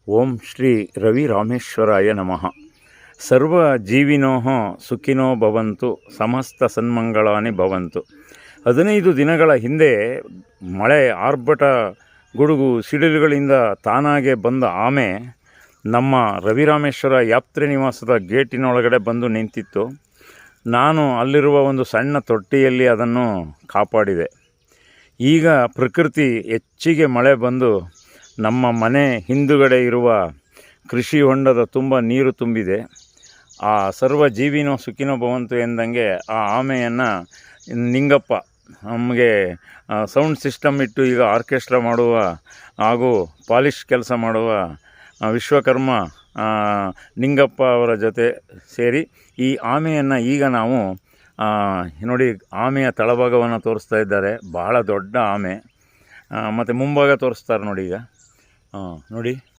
ಓಂ ಶ್ರೀ ರವಿ ರಾಮೇಶ್ವರಾಯ ನಮಃ. ಸರ್ವ ಜೀವಿನೋ ಸುಖಿನೋ ಭವಂತು, ಸಮಸ್ತ ಸನ್ಮಂಗಳಾನಿ ಭವಂತು. 15 ದಿನಗಳ ಹಿಂದೆ ಮಳೆ, ಆರ್ಭಟ, ಗುಡುಗು, ಸಿಡಿಲುಗಳಿಂದ ತಾನಾಗೆ ಬಂದ ಆಮೆ ನಮ್ಮ ರವಿರಾಮೇಶ್ವರ ಯಾತ್ರೆ ನಿವಾಸದ ಗೇಟಿನೊಳಗಡೆ ಬಂದು ನಿಂತಿತ್ತು. ನಾನು ಅಲ್ಲಿರುವ ಒಂದು ಸಣ್ಣ ತೊಟ್ಟಿಯಲ್ಲಿ ಅದನ್ನು ಕಾಪಾಡಿದೆ. ಈಗ ಪ್ರಕೃತಿ ಹೆಚ್ಚಿಗೆ ಮಳೆ ಬಂದು ನಮ್ಮ ಮನೆ ಹಿಂದುಗಡೆ ಇರುವ ಕೃಷಿ ಹೊಂಡದ ತುಂಬ ನೀರು ತುಂಬಿದೆ. ಆ ಸರ್ವ ಜೀವಿನೋ ಸುಖಿನೋ ಭವಂತು ಎಂದಂಗೆ ಆ ಆಮೆಯನ್ನು ನಿಂಗಪ್ಪ ನಮಗೆ ಸೌಂಡ್ ಸಿಸ್ಟಮ್ ಇಟ್ಟು ಈಗ ಆರ್ಕೆಸ್ಟ್ರಾ ಮಾಡುವ ಹಾಗೂ ಪಾಲಿಶ್ ಕೆಲಸ ಮಾಡುವ ವಿಶ್ವಕರ್ಮ ನಿಂಗಪ್ಪ ಅವರ ಜೊತೆ ಸೇರಿ ಈ ಆಮೆಯನ್ನು ಈಗ ನಾವು ನೋಡಿ, ಆಮೆಯ ತಳಭಾಗವನ್ನು ತೋರಿಸ್ತಾ ಇದ್ದಾರೆ. ಬಹಳ ದೊಡ್ಡ ಆಮೆ. ಮತ್ತು ಮುಂಭಾಗ ತೋರಿಸ್ತಾರೆ ನೋಡಿ. ಈಗ ನೋಡಿ,